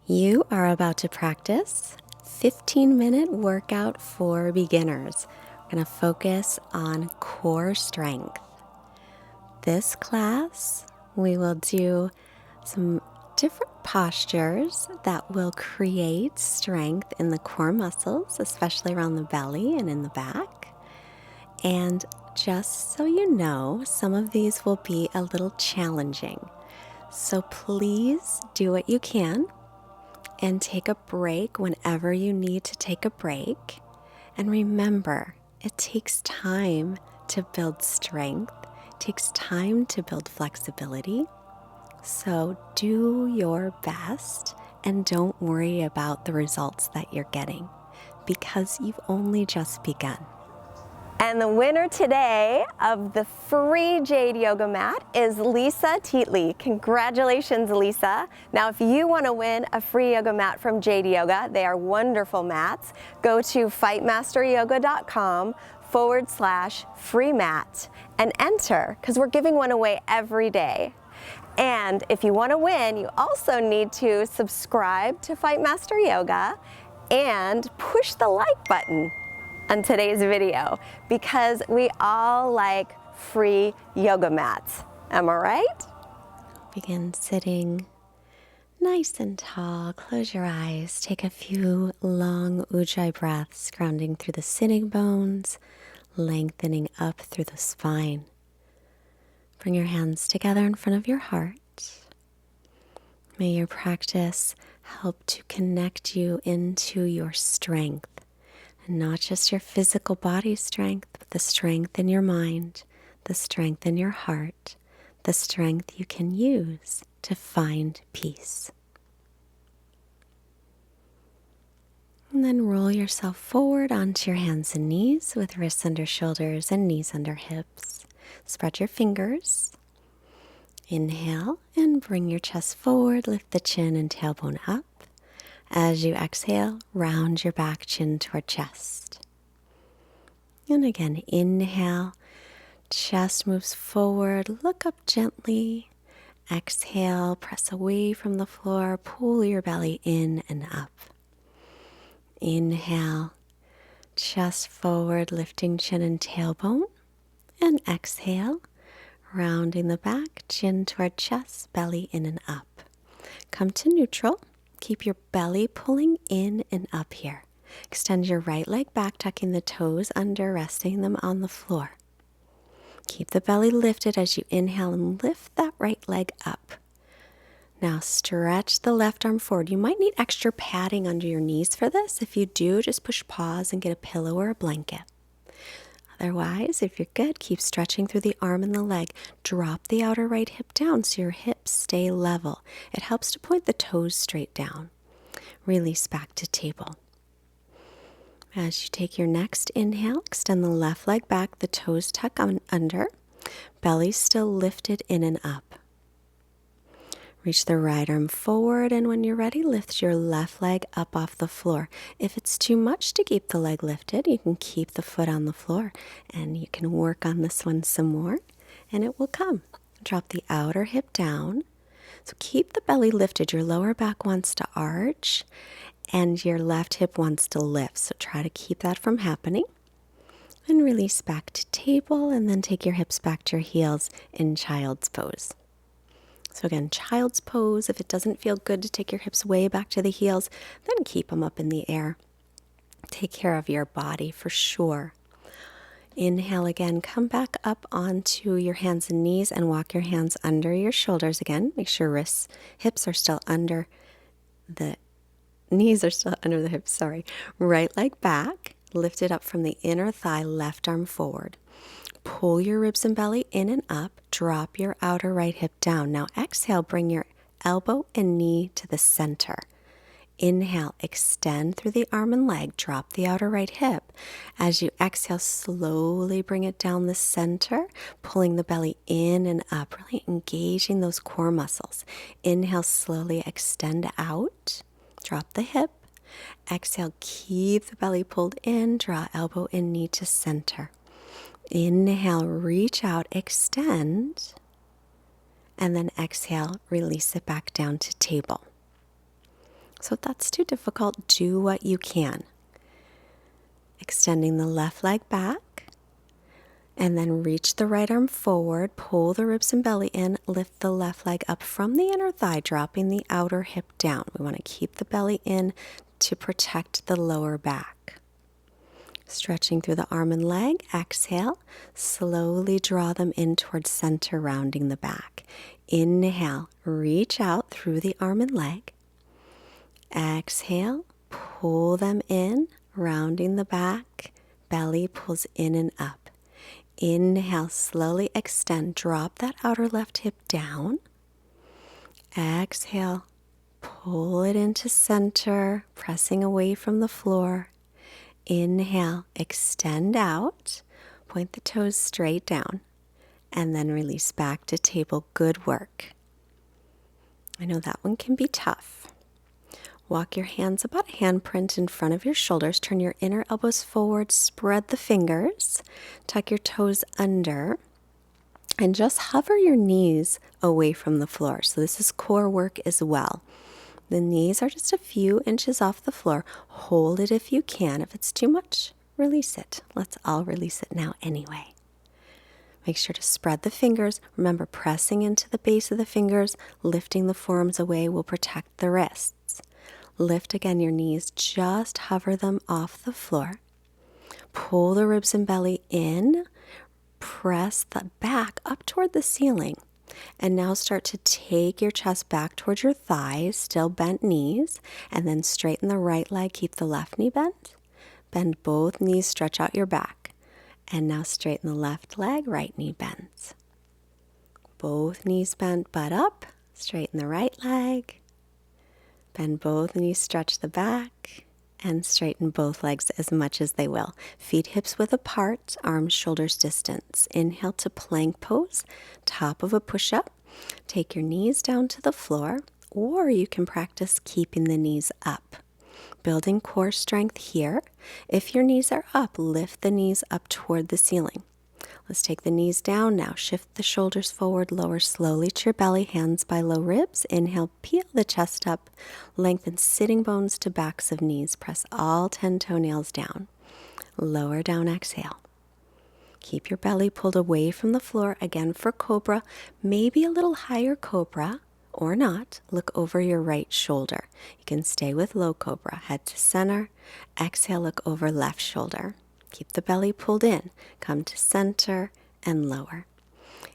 You are about to practice 15-minute workout for beginners. We're going to focus on core strength. This class, we will do some different postures that will create strength in the core muscles, especially around the belly and in the back. And just so you know, some of these will be a little challenging. So please do what you can and take a break whenever you need to take a break. And remember, it takes time to build strength. It takes time to build flexibility. So do your best and don't worry about the results that you're getting because you've only just begun. And the winner today of the free Jade Yoga mat is Lisa Teatley. Congratulations, Lisa. Now, if you want to win a free yoga mat from Jade Yoga, they are wonderful mats. Go to fightmasteryoga.com/free mat and enter, because we're giving one away every day. And if you want to win, you also need to subscribe to Fightmaster Yoga and push the like button on today's video, because we all like free yoga mats. Am I right? Begin sitting nice and tall. Close your eyes. Take a few long ujjayi breaths, grounding through the sitting bones, lengthening up through the spine. Bring your hands together in front of your heart. May your practice help to connect you into your strength. And not just your physical body strength, but the strength in your mind, the strength in your heart, the strength you can use to find peace. And then roll yourself forward onto your hands and knees with wrists under shoulders and knees under hips. Spread your fingers. Inhale and bring your chest forward, lift the chin and tailbone up. As you exhale, round your back, chin toward chest. And again, inhale, chest moves forward, look up gently. Exhale, press away from the floor, pull your belly in and up. Inhale, chest forward, lifting chin and tailbone. And exhale, rounding the back, chin toward chest, belly in and up. Come to neutral. Keep your belly pulling in and up here. Extend your right leg back, tucking the toes under, resting them on the floor. Keep the belly lifted as you inhale and lift that right leg up. Now stretch the left arm forward. You might need extra padding under your knees for this. If you do, just push pause and get a pillow or a blanket. Otherwise, if you're good, keep stretching through the arm and the leg. Drop the outer right hip down so your hips stay level. It helps to point the toes straight down. Release back to table. As you take your next inhale, extend the left leg back, the toes tuck on under, belly still lifted in and up. Reach the right arm forward, and when you're ready, lift your left leg up off the floor. If it's too much to keep the leg lifted, you can keep the foot on the floor, and you can work on this one some more, and it will come. Drop the outer hip down. So keep the belly lifted. Your lower back wants to arch, and your left hip wants to lift. So try to keep that from happening. And release back to table, and then take your hips back to your heels in child's pose. So again, child's pose. If it doesn't feel good to take your hips way back to the heels, then keep them up in the air. Take care of your body for sure. Inhale again, come back up onto your hands and knees and walk your hands under your shoulders again. Make sure hips are still under the knees are still under the hips, sorry. Right leg back, lift it up from the inner thigh, left arm forward. Pull your ribs and belly in and up. Drop your outer right hip down. Now exhale, bring your elbow and knee to the center. Inhale, extend through the arm and leg. Drop the outer right hip. As you exhale, slowly bring it down the center, pulling the belly in and up, really engaging those core muscles. Inhale, slowly extend out. Drop the hip. Exhale, keep the belly pulled in. Draw elbow and knee to center. Inhale, reach out, extend, and then exhale, release it back down to table. So if that's too difficult, do what you can. Extending the left leg back, and then reach the right arm forward, pull the ribs and belly in, lift the left leg up from the inner thigh, dropping the outer hip down. We want to keep the belly in to protect the lower back. Stretching through the arm and leg, exhale, slowly draw them in towards center, rounding the back. Inhale, reach out through the arm and leg. Exhale, pull them in, rounding the back, belly pulls in and up. Inhale, slowly extend, drop that outer left hip down. Exhale, pull it into center, pressing away from the floor. Inhale, extend out, point the toes straight down, and then release back to table. Good work. I know that one can be tough. Walk your hands about a handprint in front of your shoulders. Turn your inner elbows forward, spread the fingers, tuck your toes under, and just hover your knees away from the floor. So this is core work as well. The knees are just a few inches off the floor. Hold it if you can. If it's too much, release it. Let's all release it now anyway. Make sure to spread the fingers. Remember, pressing into the base of the fingers, lifting the forearms away will protect the wrists. Lift again your knees, just hover them off the floor. Pull the ribs and belly in. Press the back up toward the ceiling. And now start to take your chest back towards your thighs, still bent knees, and then straighten the right leg, keep the left knee bent. Bend both knees, stretch out your back. And now straighten the left leg, right knee bent. Both knees bent, butt up, straighten the right leg. Bend both knees, stretch the back, and straighten both legs as much as they will. Feet hips width apart, arms shoulders distance. Inhale to plank pose, top of a push-up. Take your knees down to the floor, or you can practice keeping the knees up. Building core strength here. If your knees are up, lift the knees up toward the ceiling. Let's take the knees down now. Shift the shoulders forward, lower slowly to your belly, hands by low ribs. Inhale, peel the chest up, lengthen sitting bones to backs of knees. Press all 10 toenails down. Lower down, exhale. Keep your belly pulled away from the floor. Again for cobra, maybe a little higher cobra or not. Look over your right shoulder. You can stay with low cobra. Head to center. Exhale, look over left shoulder. Keep the belly pulled in. Come to center and lower.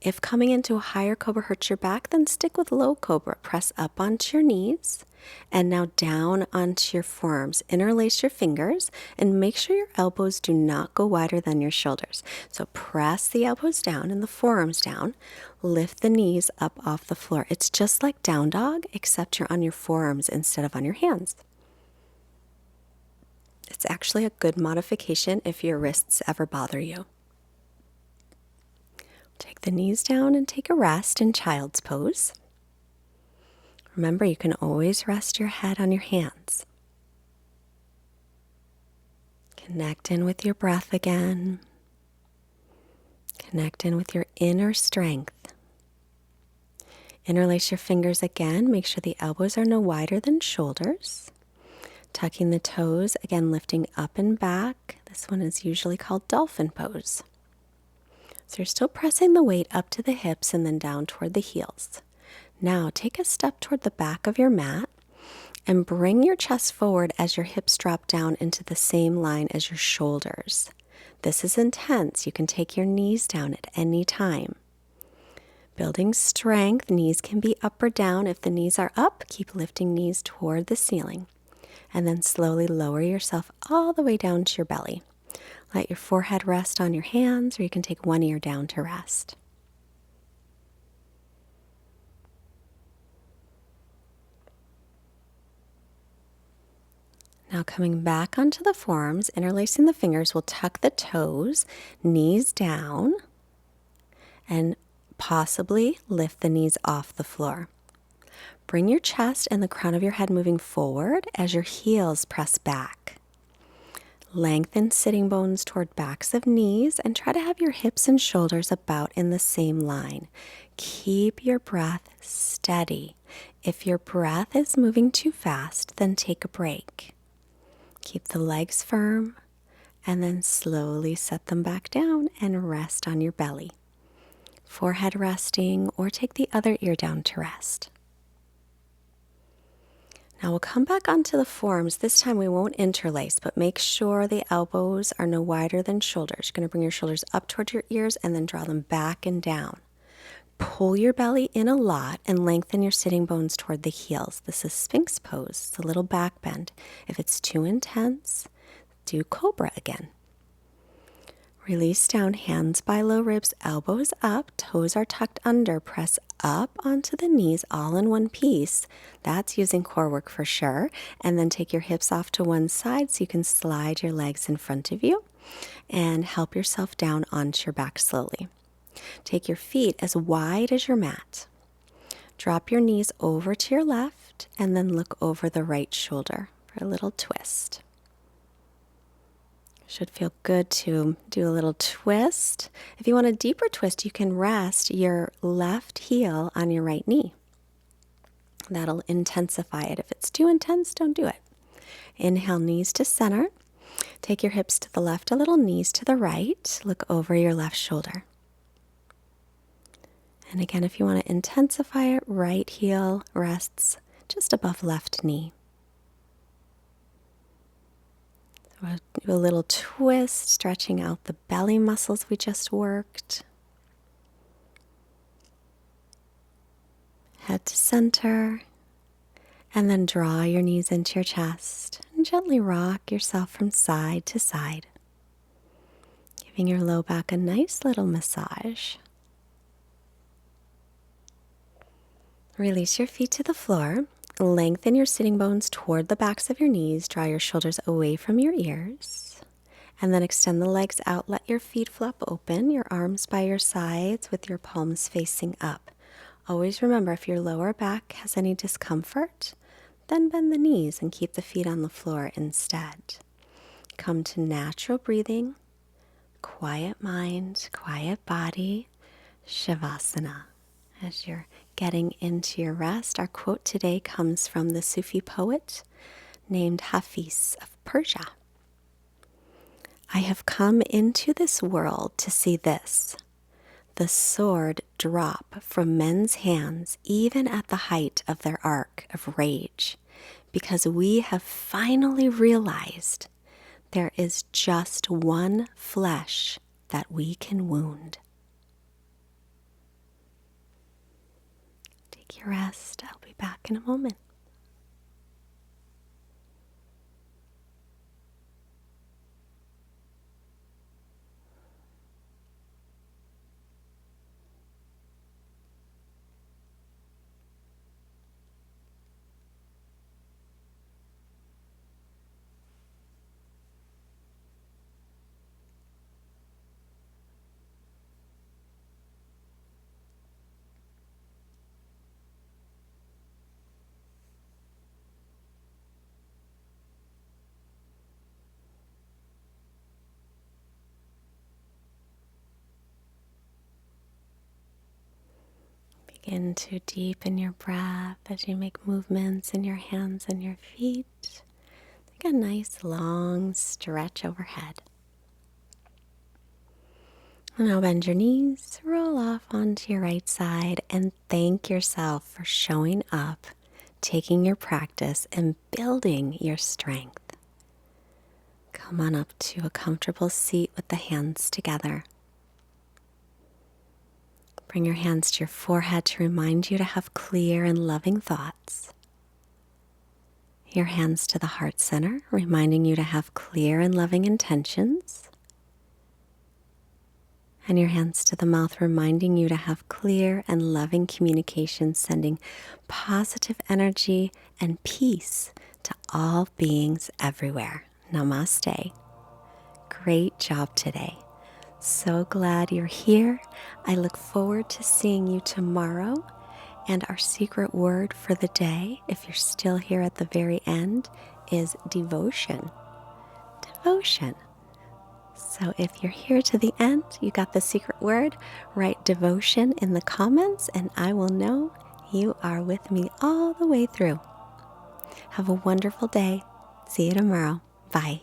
If coming into a higher cobra hurts your back, then stick with low cobra. Press up onto your knees and now down onto your forearms. Interlace your fingers and make sure your elbows do not go wider than your shoulders. So press the elbows down and the forearms down. Lift the knees up off the floor. It's just like down dog, except you're on your forearms instead of on your hands. It's actually a good modification if your wrists ever bother you. Take the knees down and take a rest in child's pose. Remember, you can always rest your head on your hands. Connect in with your breath again. Connect in with your inner strength. Interlace your fingers again. Make sure the elbows are no wider than shoulders. Tucking the toes, again lifting up and back. This one is usually called dolphin pose. So you're still pressing the weight up to the hips and then down toward the heels. Now take a step toward the back of your mat and bring your chest forward as your hips drop down into the same line as your shoulders. This is intense. You can take your knees down at any time. Building strength, knees can be up or down. If the knees are up, keep lifting knees toward the ceiling. And then slowly lower yourself all the way down to your belly. Let your forehead rest on your hands, or you can take one ear down to rest. Now coming back onto the forearms, interlacing the fingers, we'll tuck the toes, knees down, and possibly lift the knees off the floor. Bring your chest and the crown of your head moving forward as your heels press back. Lengthen sitting bones toward backs of knees and try to have your hips and shoulders about in the same line. Keep your breath steady. If your breath is moving too fast, then take a break. Keep the legs firm and then slowly set them back down and rest on your belly. Forehead resting, or take the other ear down to rest. Now we'll come back onto the forearms. This time we won't interlace, but make sure the elbows are no wider than shoulders. You're going to bring your shoulders up towards your ears and then draw them back and down. Pull your belly in a lot and lengthen your sitting bones toward the heels. This is Sphinx pose. It's a little back bend. If it's too intense, do Cobra again. Release down, hands by low ribs, elbows up, toes are tucked under, press up onto the knees all in one piece. That's using core work for sure. And then take your hips off to one side so you can slide your legs in front of you and help yourself down onto your back slowly. Take your feet as wide as your mat. Drop your knees over to your left and then look over the right shoulder for a little twist. Should feel good to do a little twist. If you want a deeper twist, you can rest your left heel on your right knee. That'll intensify it. If it's too intense, don't do it. Inhale, knees to center. Take your hips to the left a little, knees to the right. Look over your left shoulder. And again, if you want to intensify it, right heel rests just above left knee. We'll do a little twist, stretching out the belly muscles we just worked. Head to center, and then draw your knees into your chest and gently rock yourself from side to side, giving your low back a nice little massage. Release your feet to the floor. Lengthen your sitting bones toward the backs of your knees. Draw your shoulders away from your ears. And then extend the legs out. Let your feet flap open, your arms by your sides with your palms facing up. Always remember, if your lower back has any discomfort, then bend the knees and keep the feet on the floor instead. Come to natural breathing, quiet mind, quiet body, Shavasana. As you're getting into your rest, our quote today comes from the Sufi poet named Hafiz of Persia. I have come into this world to see this, the sword drop from men's hands even at the height of their arc of rage, because we have finally realized there is just one flesh that we can wound. Take your rest. I'll be back in a moment. Begin to deepen your breath as you make movements in your hands and your feet. Take a nice long stretch overhead. Now bend your knees, roll off onto your right side, and thank yourself for showing up, taking your practice, and building your strength. Come on up to a comfortable seat with the hands together. Bring your hands to your forehead to remind you to have clear and loving thoughts. Your hands to the heart center, reminding you to have clear and loving intentions. And your hands to the mouth, reminding you to have clear and loving communication, sending positive energy and peace to all beings everywhere. Namaste. Great job today. So glad you're here. I look forward to seeing you tomorrow. And our secret word for the day, if you're still here at the very end, is devotion. Devotion. So if you're here to the end, you got the secret word, write devotion in the comments and I will know You are with me all the way through. Have a wonderful day. See you tomorrow. Bye.